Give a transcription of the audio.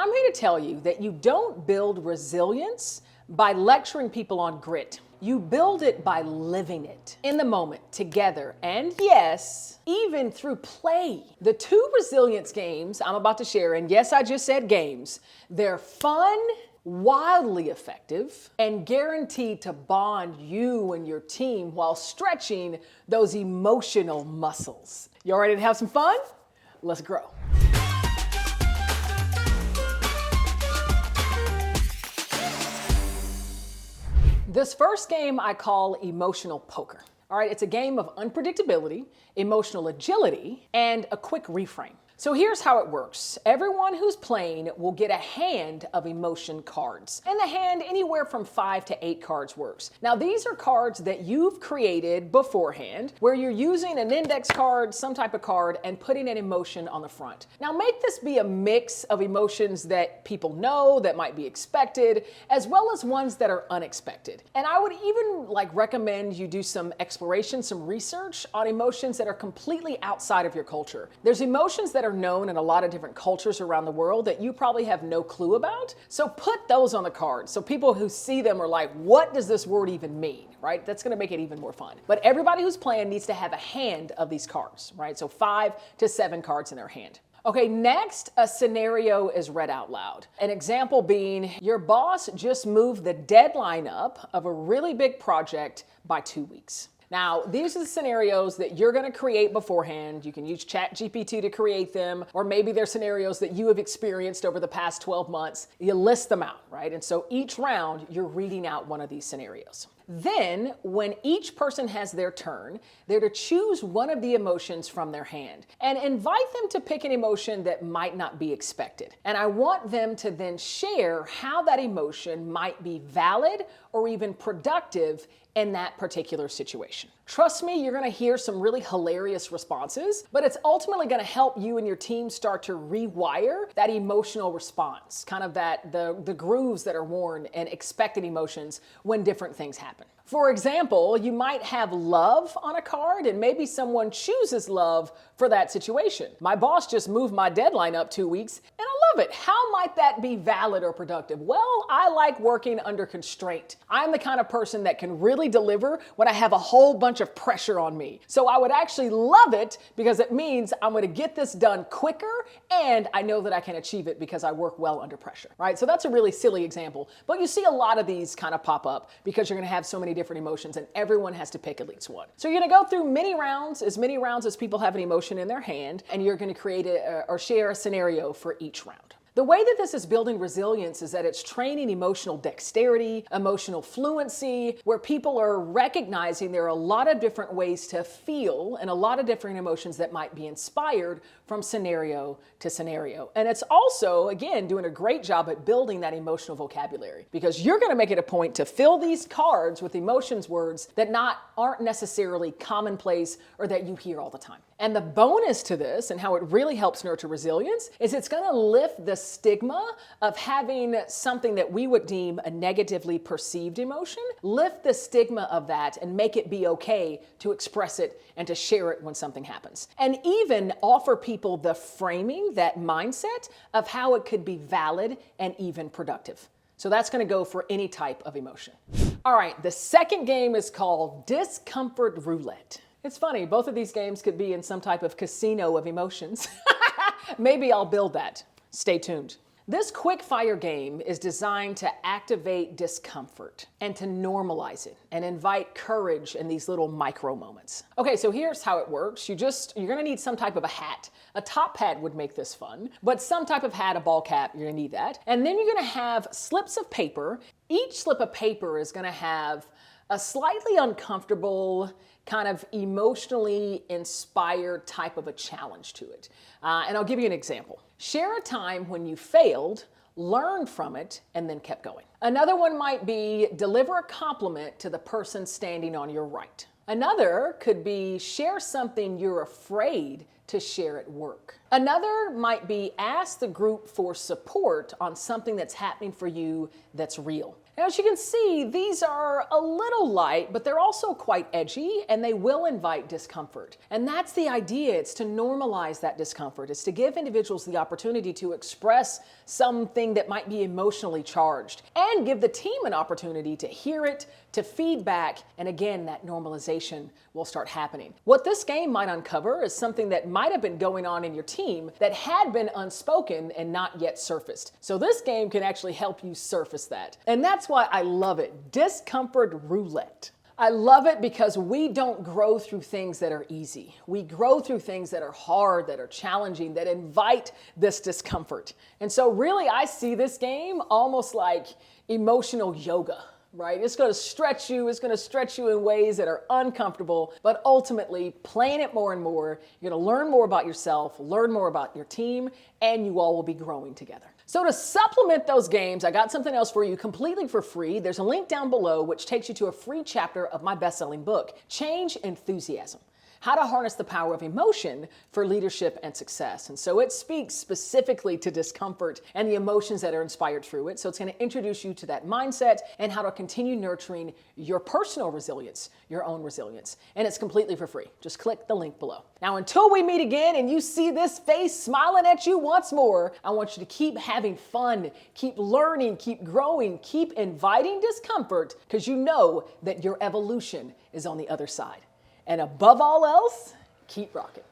I'm here to tell you that you don't build resilience by lecturing people on grit. You build it by living it in the moment, together, and yes, even through play. The two resilience games I'm about to share, and yes, I just said games, they're fun, wildly effective, and guaranteed to bond you and your team while stretching those emotional muscles. You all ready to have some fun? Let's grow. This first game I call emotional poker. All right, it's a game of unpredictability, emotional agility, and a quick reframe. So here's how it works. Everyone who's playing will get a hand of emotion cards. In the hand, anywhere from 5 to 8 cards works. Now these are cards that you've created beforehand, where you're using an index card, some type of card, and putting an emotion on the front. Now make this be a mix of emotions that people know, that might be expected, as well as ones that are unexpected. And I would even recommend you do some exploration, some research on emotions that are completely outside of your culture. There's emotions that are known in a lot of different cultures around the world that you probably have no clue about. So put those on the card so people who see them are like, what does this word even mean, right? That's gonna make it even more fun. But everybody who's playing needs to have a hand of these cards, right? So 5 to 7 cards in their hand. Okay, next, a scenario is read out loud. An example being, your boss just moved the deadline up of a really big project by 2 weeks. Now, these are the scenarios that you're going to create beforehand. You can use ChatGPT to create them, or maybe they're scenarios that you have experienced over the past 12 months. You list them out, right? And so each round, you're reading out one of these scenarios. Then, when each person has their turn, they're to choose one of the emotions from their hand and invite them to pick an emotion that might not be expected. And I want them to then share how that emotion might be valid or even productive in that particular situation. Trust me, you're gonna hear some really hilarious responses, but it's ultimately gonna help you and your team start to rewire that emotional response, kind of the grooves that are worn and expected emotions when different things happen. For example, you might have love on a card and maybe someone chooses love for that situation. My boss just moved my deadline up 2 weeks and I love it. How might that be valid or productive? Well, I like working under constraint. I'm the kind of person that can really deliver when I have a whole bunch of pressure on me. So I would actually love it because it means I'm going to get this done quicker and I know that I can achieve it because I work well under pressure, right? So that's a really silly example, but you see a lot of these kind of pop up because you're going to have so many different emotions and everyone has to pick at least one. So you're going to go through many rounds as people have an emotion in their hand, and you're going to create or share a scenario for each round. The way that this is building resilience is that it's training emotional dexterity, emotional fluency, where people are recognizing there are a lot of different ways to feel and a lot of different emotions that might be inspired from scenario to scenario. And it's also, again, doing a great job at building that emotional vocabulary because you're going to make it a point to fill these cards with emotions words that aren't necessarily commonplace or that you hear all the time. And the bonus to this and how it really helps nurture resilience is it's going to lift the stigma of having something that we would deem a negatively perceived emotion, lift the stigma of that and make it be okay to express it and to share it when something happens. And even offer people the framing, that mindset of how it could be valid and even productive. So that's going to go for any type of emotion. All right, the second game is called Discomfort Roulette. It's funny, both of these games could be in some type of casino of emotions. Maybe I'll build that. Stay tuned. This quick fire game is designed to activate discomfort and to normalize it and invite courage in these little micro moments. Okay, so here's how it works. You're gonna need some type of a hat. A top hat would make this fun, but some type of hat, a ball cap, you're gonna need that. And then you're gonna have slips of paper. Each slip of paper is gonna have a slightly uncomfortable, kind of emotionally inspired type of a challenge to it. And I'll give you an example. Share a time when you failed, learned from it, and then kept going. Another one might be deliver a compliment to the person standing on your right. Another could be share something you're afraid to share at work. Another might be ask the group for support on something that's happening for you that's real. Now, as you can see, these are a little light, but they're also quite edgy, and they will invite discomfort. And that's the idea. It's to normalize that discomfort. It's to give individuals the opportunity to express something that might be emotionally charged, and give the team an opportunity to hear it, to feedback, and again, that normalization will start happening. What this game might uncover is something that might have been going on in your team that had been unspoken and not yet surfaced. So this game can actually help you surface that. And that's why I love it. Discomfort Roulette. I love it because we don't grow through things that are easy. We grow through things that are hard, that are challenging, that invite this discomfort. And so really, I see this game almost like emotional yoga. Right? It's going to stretch you. It's going to stretch you in ways that are uncomfortable, but ultimately playing it more and more, you're going to learn more about yourself, learn more about your team, and you all will be growing together. So to supplement those games, I got something else for you completely for free. There's a link down below which takes you to a free chapter of my best-selling book, Change Enthusiasm: How to Harness the Power of Emotion for Leadership and Success. And so it speaks specifically to discomfort and the emotions that are inspired through it. So it's going to introduce you to that mindset and how to continue nurturing your personal resilience, your own resilience. And it's completely for free. Just click the link below. Now, until we meet again and you see this face smiling at you once more, I want you to keep having fun, keep learning, keep growing, keep inviting discomfort, because you know that your evolution is on the other side. And above all else, keep rocking.